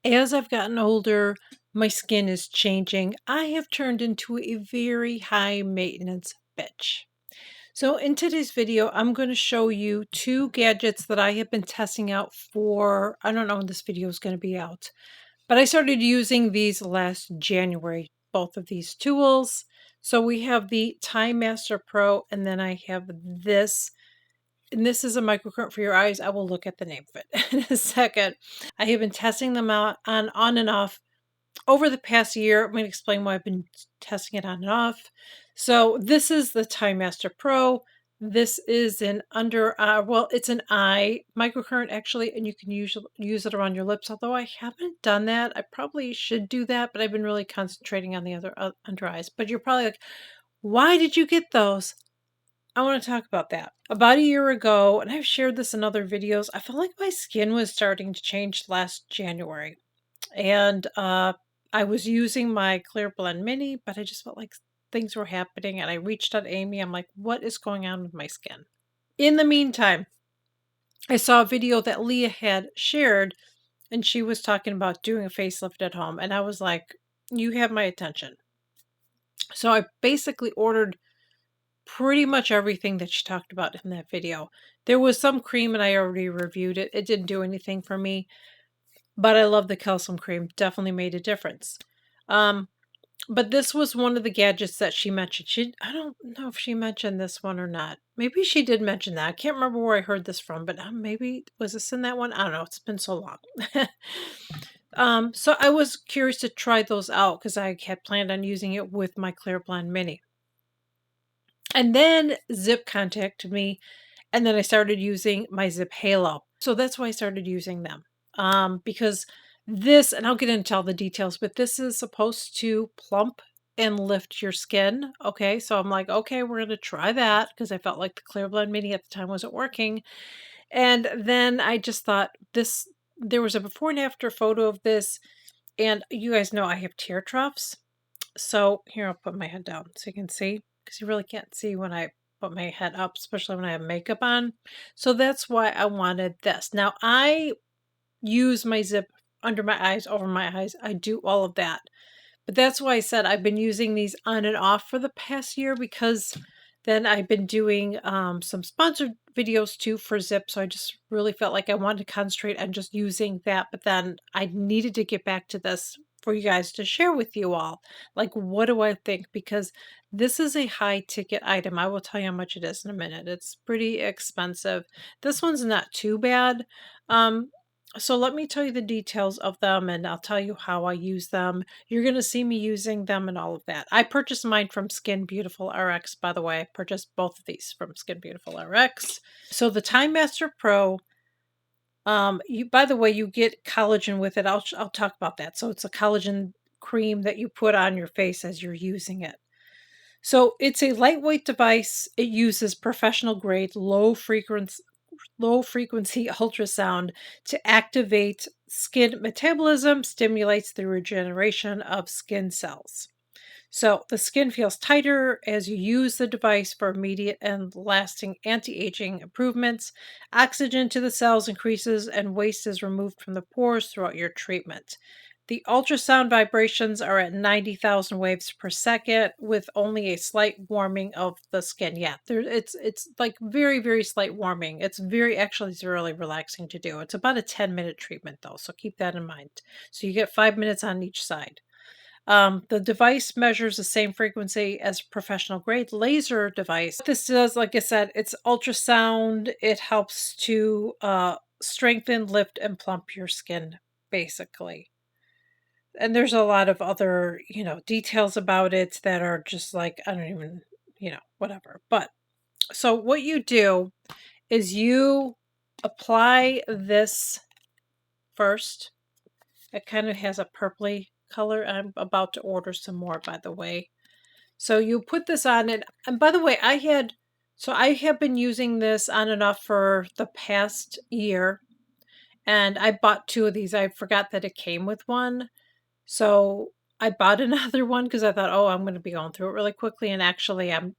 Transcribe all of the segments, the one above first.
As I've gotten older, my skin is changing. I have turned into a very high maintenance bitch. So in today's video, I'm going to show you two gadgets that I have been testing out for, I don't know when this video is going to be out, but I started using these last January, both of these tools. So we have the Time Master Pro, and then I have this, and this is a microcurrent for your eyes. I will look at the name of it in a second. I have been testing them out on and off over the past year. I'm going to explain why I've been testing it on and off. So this is the Time Master Pro. This is an well, it's an eye microcurrent actually, and you can use it around your lips. Although I haven't done that, I probably should do that, but I've been really concentrating on the other under eyes. But you're probably like, why did you get those? I want to talk about that. About a year ago, and I've shared this in other videos, I felt like my skin was starting to change last January. And I was using my Clear Blend Mini, but I just felt like things were happening. And I reached out to Amy. I'm like, what is going on with my skin? In the meantime, I saw a video that Leah had shared, and she was talking about doing a facelift at home. And I was like, you have my attention. So I basically ordered pretty much everything that she talked about in that video. There was some cream, and I already reviewed it. It didn't do anything for me. But I love the calcium cream. Definitely made a difference. But this was one of the gadgets that she mentioned. I don't know if she mentioned this one or not. Maybe she did mention that. I can't remember where I heard this from, but maybe was this in that one? I don't know. It's been so long. So I was curious to try those out because I had planned on using it with my Clear Blend Mini. And then ZIIP contacted me, and then I started using my ZIIP Halo. So that's why I started using them. Because this, and I'll get into all the details, but this is supposed to plump and lift your skin. Okay, so I'm like, okay, we're going to try that because I felt like the Clear Blend Mini at the time wasn't working. And then I just thought there was a before and after photo of this, and you guys know I have tear troughs. So here, I'll put my head down so you can see, because you really can't see when I put my head up, especially when I have makeup on. So that's why I wanted this. Now I use my ZIIP under my eyes, over my eyes. I do all of that. But that's why I said I've been using these on and off for the past year, because then I've been doing some sponsored videos too for ZIIP. So I just really felt like I wanted to concentrate on just using that. But then I needed to get back to this for you guys to share with you all. Like, what do I think? Because this is a high ticket item. I will tell you how much it is in a minute. It's pretty expensive. This one's not too bad. So let me tell you the details of them, and I'll tell you how I use them. You're going to see me using them and all of that. I purchased mine from Skin Beautiful RX, by the way. I purchased both of these from Skin Beautiful RX. So the Time Master Pro, by the way, you get collagen with it. I'll talk about that. So it's a collagen cream that you put on your face as you're using it. So it's a lightweight device. It uses professional grade low frequency ultrasound to activate skin metabolism, stimulates the regeneration of skin cells. So the skin feels tighter as you use the device for immediate and lasting anti-aging improvements. Oxygen to the cells increases and waste is removed from the pores throughout your treatment. The ultrasound vibrations are at 90,000 waves per second with only a slight warming of the skin. Yeah, it's like very, very slight warming. It's really relaxing to do. It's about a 10-minute treatment though, so keep that in mind. So you get 5 minutes on each side. The device measures the same frequency as a professional grade laser device. What this does, like I said, it's ultrasound. It helps to strengthen, lift, and plump your skin, basically. And there's a lot of other, details about it that are just like, I don't even, whatever. But so what you do is you apply this first. It kind of has a purpley color. I'm about to order some more, by the way. So you put this on it. And by the way, I have been using this on and off for the past year. And I bought two of these. I forgot that it came with one. So I bought another one because I thought, "Oh, I'm gonna be going through it really quickly," and actually, I'm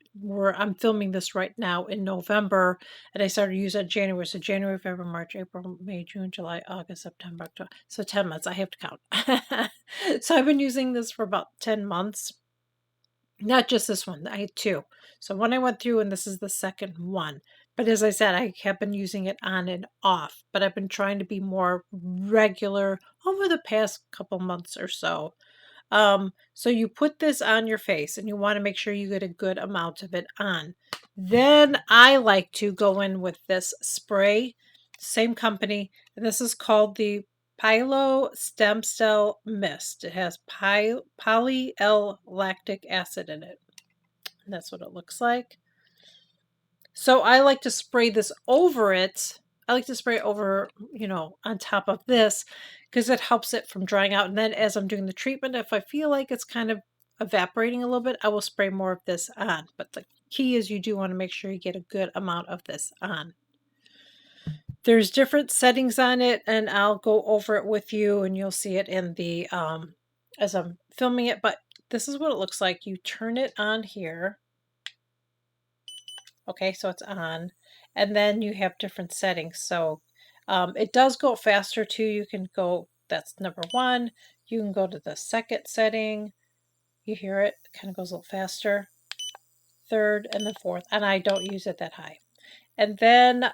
filming this right now in November, and I started using it in January, so January, February, March, April, May, June, July, August, September, October, so 10 months, I have to count. So I've been using this for about 10 months. Not just this one, I had 2. So one I went through, and this is the second one. But as I said, I have been using it on and off, but I've been trying to be more regular over the past couple months or so. So you put this on your face and you want to make sure you get a good amount of it on. Then I like to go in with this spray, same company, and this is called the Pilo Stem Cell Mist. It has poly-L-lactic acid in it. And that's what it looks like. So I like to spray this over it. I like to spray it over, on top of this because it helps it from drying out. And then as I'm doing the treatment, if I feel like it's kind of evaporating a little bit, I will spray more of this on. But the key is you do want to make sure you get a good amount of this on. There's different settings on it, and I'll go over it with you, and you'll see it in the as I'm filming it. But this is what it looks like. You turn it on here. Okay, so it's on. And then you have different settings. So it does go faster too. You can go, that's number 1. You can go to the second setting. You hear it, kind of goes a little faster. Third and the fourth. And I don't use it that high. And then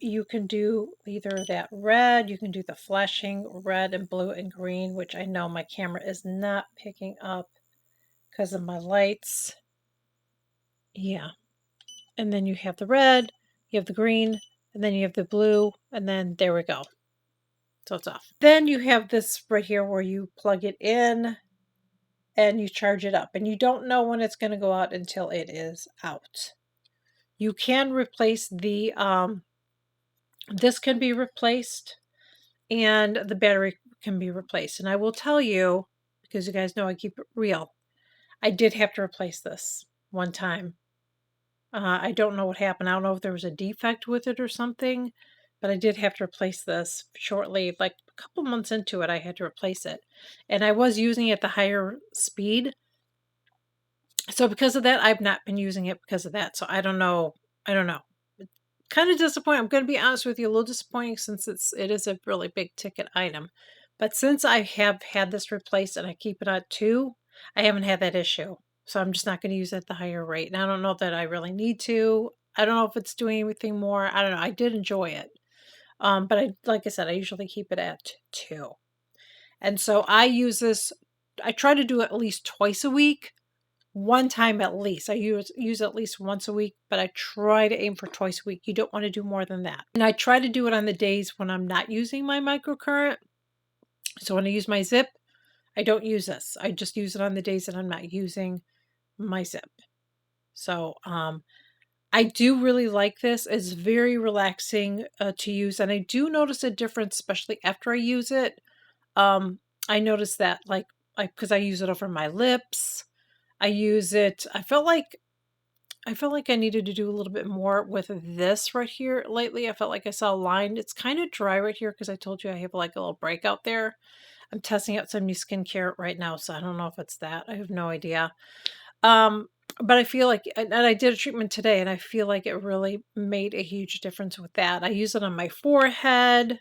you can do either that red, you can do the flashing red and blue and green, which I know my camera is not picking up because of my lights. Yeah. And then you have the red, you have the green, and then you have the blue, and then there we go. So it's off. Then you have this right here where you plug it in and you charge it up, and you don't know when it's going to go out until it is out. You can replace the, this can be replaced, and the battery can be replaced. And I will tell you, because you guys know I keep it real, I did have to replace this one time. I don't know what happened. I don't know if there was a defect with it or something, but I did have to replace this shortly, like a couple months into it, I had to replace it. And I was using it at the higher speed. So because of that, I've not been using it because of that. So I don't know. I don't know. Kind of disappointing. I'm going to be honest with you, a little disappointing since it is a really big ticket item. But since I have had this replaced and I keep it at 2, I haven't had that issue. So I'm just not going to use it at the higher rate. And I don't know that I really need to. I don't know if it's doing anything more. I don't know. I did enjoy it. But like I said, I usually keep it at 2. And so I use this, I try to do it at least twice a week. One time at least. I use at least once a week, but I try to aim for twice a week. You don't want to do more than that. And I try to do it on the days when I'm not using my microcurrent. So when I use my ZIIP, I don't use this. I just use it on the days that I'm not using my ZIIP. So I do really like this. It's very relaxing to use. And I do notice a difference, especially after I use it. I notice that because I use it over my lips. I use it. I felt like I needed to do a little bit more with this right here lately. I felt like I saw a line. It's kind of dry right here because I told you I have like a little breakout there. I'm testing out some new skincare right now, so I don't know if it's that. I have no idea. But I feel like, and I did a treatment today, and I feel like it really made a huge difference with that. I use it on my forehead.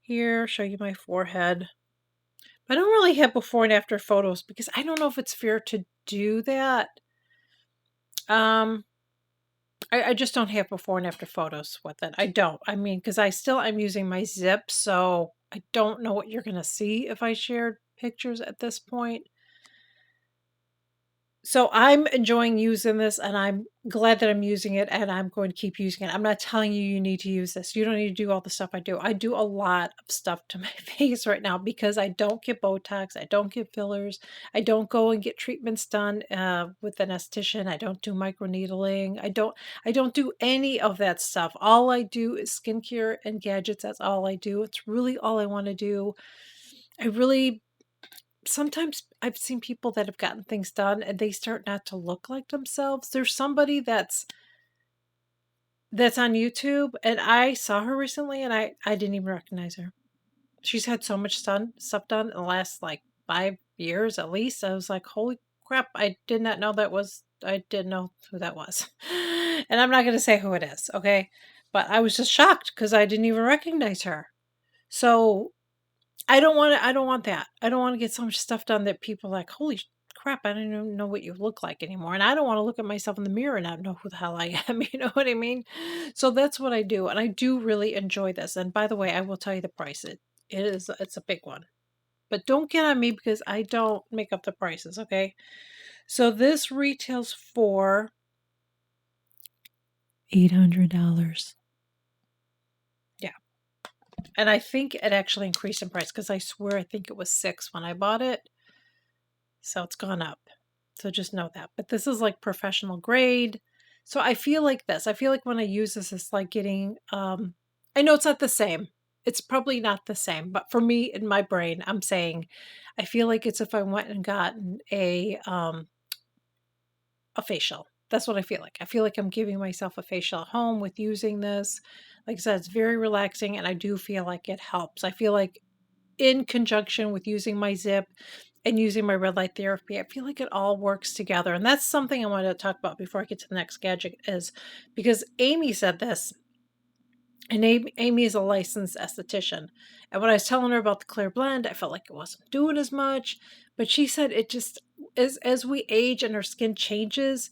Here, show you my forehead. But I don't really have before and after photos because I don't know if it's fair to do that. I just don't have before and after photos with it. I don't. I mean, because I'm using my ZIIP, so I don't know what you're going to see if I shared pictures at this point. So I'm enjoying using this, and I'm glad that I'm using it, and I'm going to keep using it. I'm not telling you you need to use this. You don't need to do all the stuff I do. I do a lot of stuff to my face right now because I don't get Botox. I don't get fillers. I don't go and get treatments done with an esthetician. I don't do microneedling. I don't do any of that stuff. All I do is skincare and gadgets. That's all I do. It's really all I want to do. Sometimes I've seen people that have gotten things done and they start not to look like themselves. There's somebody that's on YouTube, and I saw her recently, and I didn't even recognize her. She's had so much stuff done in the last like 5 years at least. I was like, "Holy crap, I didn't know who that was." And I'm not gonna say who it is, okay? But I was just shocked because I didn't even recognize her. So I don't want that. I don't wanna get so much stuff done that people are like, "Holy crap, I don't even know what you look like anymore." And I don't wanna look at myself in the mirror and not know who the hell I am, you know what I mean? So that's what I do, and I do really enjoy this. And by the way, I will tell you the price. It's a big one. But don't get on me because I don't make up the prices, okay? So this retails for $800. Yeah. And I think it actually increased in price because I swear I think it was 6 when I bought it. So it's gone up. So just know that. But this is like professional grade. So I feel like this. I feel like when I use this, it's like getting I know it's not the same. It's probably not the same, but for me in my brain, I'm saying I feel like it's if I went and gotten a facial. That's what I feel like. I feel like I'm giving myself a facial at home with using this. Like I said, it's very relaxing and I do feel like it helps. I feel like in conjunction with using my zip and using my red light therapy, I feel like it all works together. And that's something I wanted to talk about before I get to the next gadget is because Amy said this, and Amy is a licensed esthetician. And when I was telling her about the clear blend, I felt like it wasn't doing as much. But she said it just as we age and our skin changes,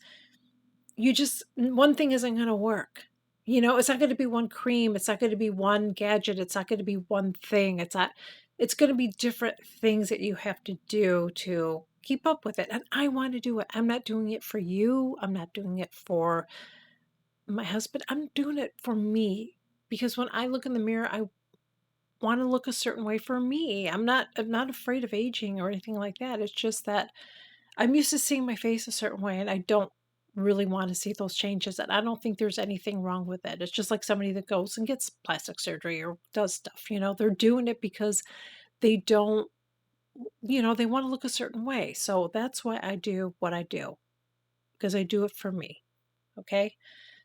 you just one thing isn't gonna work. You know, it's not gonna be one cream, it's not gonna be one gadget, it's not gonna be one thing, it's gonna be different things that you have to do to keep up with it, and I wanna do it. I'm not doing it for you, I'm not doing it for my husband, I'm doing it for me, because when I look in the mirror, I wanna look a certain way for me. I'm not afraid of aging or anything like that, it's just that I'm used to seeing my face a certain way, and I don't really want to see those changes. And I don't think there's anything wrong with it. It's just like somebody that goes and gets plastic surgery or does stuff. You know, they're doing it because they don't, they want to look a certain way. So that's why I do what I do because I do it for me. Okay.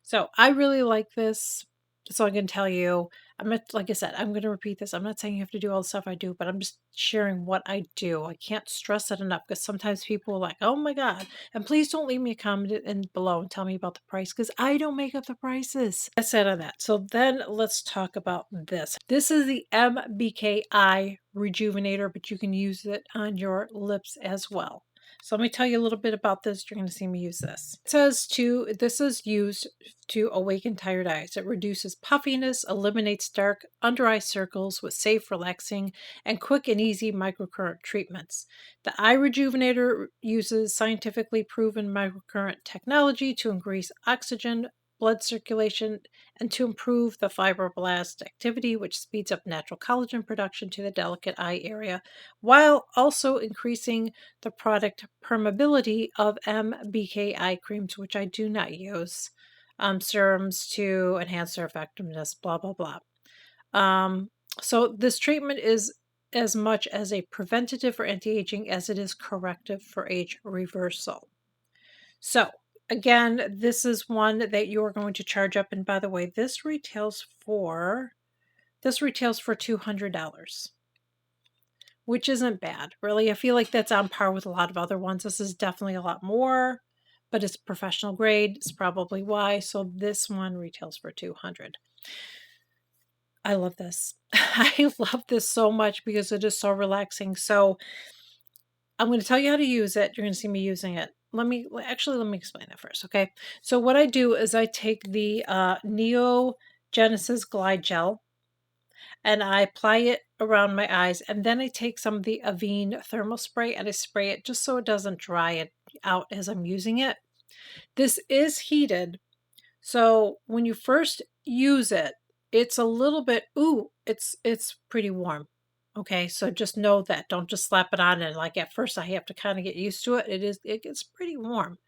So I really like this. So I can tell you, I'm not, like I said, I'm going to repeat this. I'm not saying you have to do all the stuff I do, but I'm just sharing what I do. I can't stress it enough because sometimes people are like, oh my God. And please don't leave me a comment in below and tell me about the price because I don't make up the prices. That's it on that. So then let's talk about this. This is the MBKI Rejuvenator, but you can use it on your lips as well. So let me tell you a little bit about this. You're going to see me use this. This is used to awaken tired eyes. It reduces puffiness, eliminates dark under eye circles with safe, relaxing, and quick and easy microcurrent treatments. The eye rejuvenator uses scientifically proven microcurrent technology to increase oxygen, blood circulation, and to improve the fibroblast activity, which speeds up natural collagen production to the delicate eye area, while also increasing the product permeability of MBK eye creams, which I do not use, serums to enhance their effectiveness, blah, blah, blah. So this treatment is as much as a preventative for anti-aging as it is corrective for age reversal. So again, this is one that you're going to charge up. And by the way, this retails for $200, which isn't bad, really. I feel like that's on par with a lot of other ones. This is definitely a lot more, but it's professional grade. It's probably why. So this one retails for $200. I love this. I love this so much because it is so relaxing. So I'm going to tell you how to use it. You're going to see me using it. Let me explain that first, okay? So what I do is I take the Neo Genesis Glide Gel and I apply it around my eyes, and then I take some of the Avene thermal spray and I spray it just so it doesn't dry it out as I'm using it. This is heated, so when you first use it, it's a little bit, it's pretty warm. Okay, so just know that. Don't just slap it on and like at first I have to kind of get used to it. It gets pretty warm.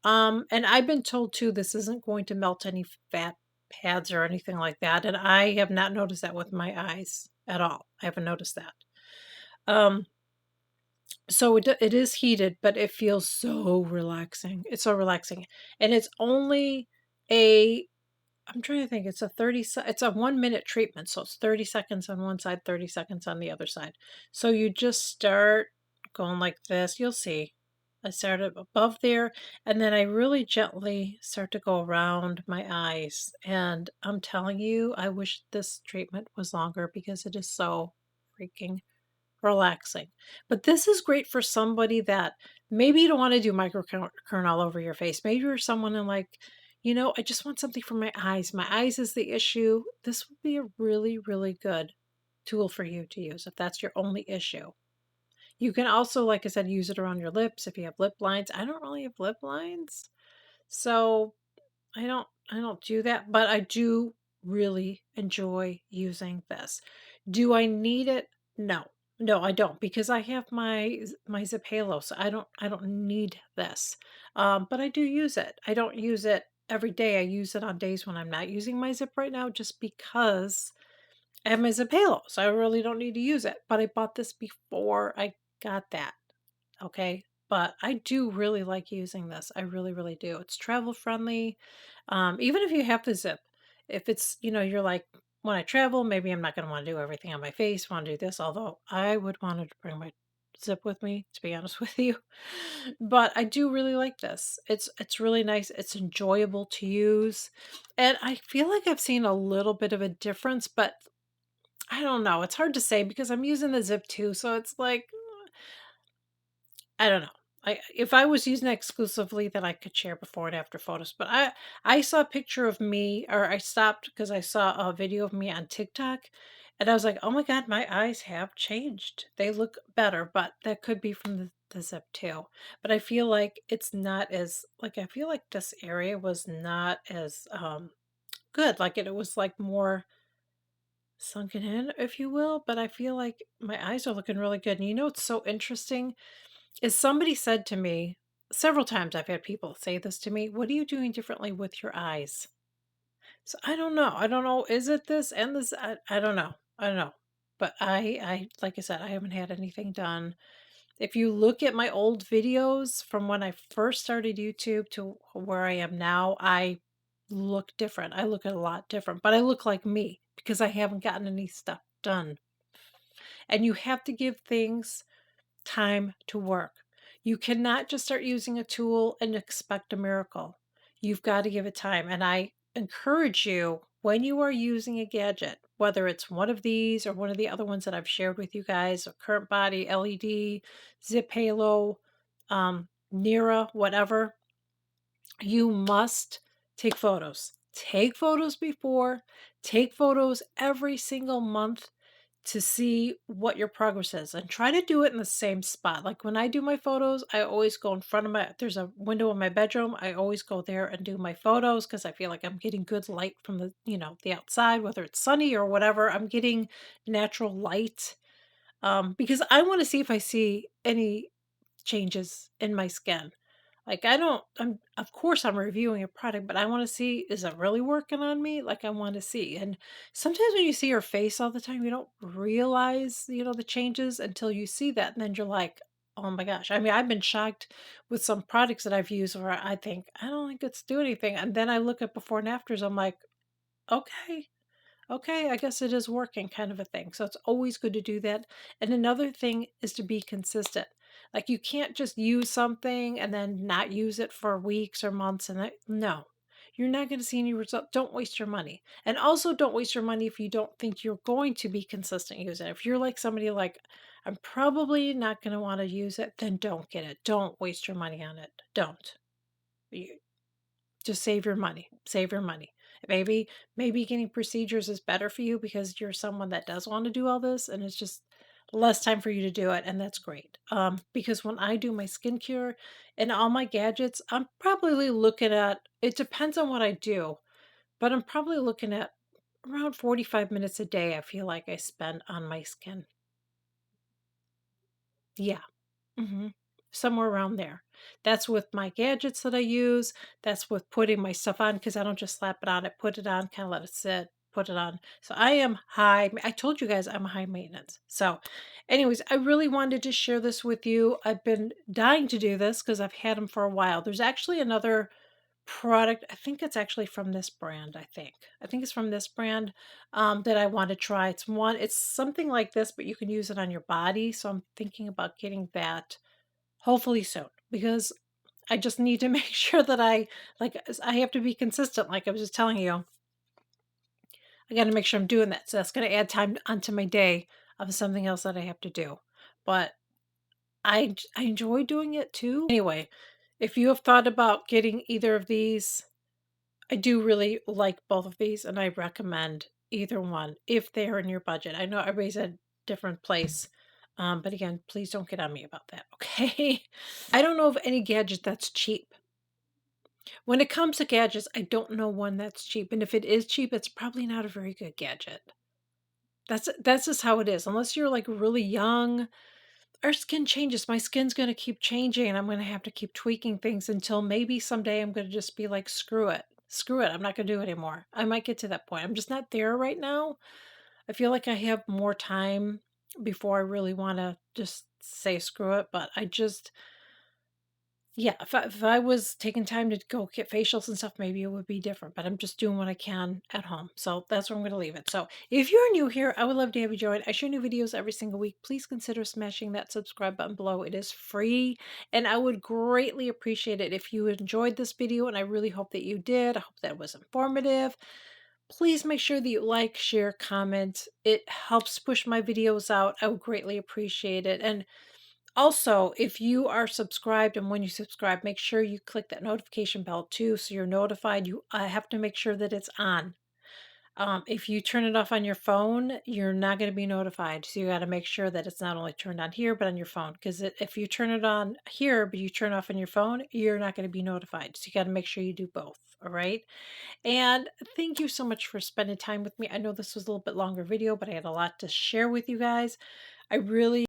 And I've been told too this isn't going to melt any fat pads or anything like that. And I have not noticed that with my eyes at all. I haven't noticed that. Um, so it is heated, but it feels so relaxing. It's so relaxing. And it's only a I'm trying to think. It's a 1 minute treatment, so it's 30 seconds on one side, 30 seconds on the other side. So you just start going like this. You'll see. I started above there, and then I really gently start to go around my eyes. And I'm telling you, I wish this treatment was longer because it is so freaking relaxing. But this is great for somebody that maybe you don't want to do microcurrent all over your face. Maybe you're someone in like, I just want something for my eyes. My eyes is the issue. This would be a really, really good tool for you to use if that's your only issue. You can also, like I said, use it around your lips if you have lip lines. I don't really have lip lines, so I don't do that, but I do really enjoy using this. Do I need it? No. No, I don't because I have my ZIIP Halo, so I don't need this. But I do use it. I don't use it every day. I use it on days when I'm not using my zip right now just because I have my ZIIP Halo, so I really don't need to use it. But I bought this before I got that. Okay. But I do really like using this. I really, really do. It's travel friendly. Even if you have the zip, if it's, you're like, when I travel, maybe I'm not going to want to do everything on my face, want to do this, although I would want to bring my zip with me, to be honest with you. But I do really like this. It's really nice. It's enjoyable to use. And I feel like I've seen a little bit of a difference, but I don't know. It's hard to say because I'm using the zip too. So it's like, I don't know. If I was using it exclusively, then I could share before and after photos. But I saw a picture of me, or I stopped because I saw a video of me on TikTok, and I was like, oh my god, my eyes have changed. They look better, but that could be from the zip too. But I feel like it's not as like I feel like this area was not as good. Like it was like more sunken in, if you will. But I feel like my eyes are looking really good. And what's so interesting? Is somebody said to me several times I've had people say this to me, "What are you doing differently with your eyes?" So I don't know. I don't know. Is it this and this? I don't know. I don't know. But I like I said, I haven't had anything done. If you look at my old videos from when I first started YouTube to where I am now, I look different. I look a lot different, but I look like me because I haven't gotten any stuff done. And you have to give things time to work. You cannot just start using a tool and expect a miracle. You've got to give it time. And I encourage you when you are using a gadget, whether it's one of these or one of the other ones that I've shared with you guys, a current body, LED, ZIIP Halo, Nira, whatever, you must take photos. Take photos before, take photos every single month to see what your progress is and try to do it in the same spot. Like when I do my photos, I always go in front of there's a window in my bedroom. I always go there and do my photos because I feel like I'm getting good light from the outside, whether it's sunny or whatever. I'm getting natural light because I want to see if I see any changes in my skin. Like I don't I'm of course I'm reviewing a product, but I want to see is it really working on me? Like I want to see. And sometimes when you see your face all the time, you don't realize, the changes until you see that. And then you're like, oh my gosh. I mean, I've been shocked with some products that I've used where I think, I don't think it's doing anything. And then I look at before and afters, I'm like, okay, okay, I guess it is working kind of a thing. So it's always good to do that. And another thing is to be consistent. Like you can't just use something and then not use it for weeks or months no. You're not going to see any result. Don't waste your money. And also don't waste your money if you don't think you're going to be consistent using it. If you're like somebody like I'm probably not going to want to use it, then don't get it. Don't waste your money on it. Don't. Just save your money. Save your money. Maybe getting procedures is better for you because you're someone that does want to do all this and it's just less time for you to do it and that's great. Because when I do my skincare and all my gadgets, I'm probably looking at it depends on what I do, but I'm probably looking at around 45 minutes a day I feel like I spend on my skin. Yeah. Mhm. Somewhere around there. That's with my gadgets that I use. That's with putting my stuff on because I don't just slap it on. I put it on, kind of let it sit, put it on. So I am I told you guys I'm high maintenance. So, anyways, I really wanted to share this with you. I've been dying to do this because I've had them for a while. There's actually another product. I think it's actually from this brand, I think. I think it's from this brand, that I want to try. It's something like this, but you can use it on your body, so I'm thinking about getting that hopefully soon, because I just need to make sure that I have to be consistent, like I was just telling you. I gotta make sure I'm doing that, so that's gonna add time onto my day of something else that I have to do. But I enjoy doing it too. Anyway, if you have thought about getting either of these, I do really like both of these, and I recommend either one if they're in your budget. I know everybody's at a different place, but again, please don't get on me about that, okay? I don't know of any gadget that's cheap. When it comes to gadgets, I don't know one that's cheap, and if it is cheap, it's probably not a very good gadget. That's just how it is. Unless you're like really young, our skin changes. My skin's gonna keep changing, and I'm gonna have to keep tweaking things until maybe someday I'm gonna just be like, screw it. Screw it. I'm not gonna do it anymore. I might get to that point. I'm just not there right now. I feel like I have more time before I really wanna just say screw it, but I just yeah, if I was taking time to go get facials and stuff, maybe it would be different, but I'm just doing what I can at home. So that's where I'm going to leave it. So if you're new here, I would love to have you join. I share new videos every single week. Please consider smashing that subscribe button below. It is free, and I would greatly appreciate it if you enjoyed this video, and I really hope that you did. I hope that it was informative. Please make sure that you like, share, comment. It helps push my videos out. I would greatly appreciate it. And also, if you are subscribed and when you subscribe, make sure you click that notification bell too so you're notified. You have to make sure that it's on. If you turn it off on your phone, you're not going to be notified. So you got to make sure that it's not only turned on here, but on your phone. Because if you turn it on here, but you turn off on your phone, you're not going to be notified. So you got to make sure you do both. All right. And thank you so much for spending time with me. I know this was a little bit longer video, but I had a lot to share with you guys. I really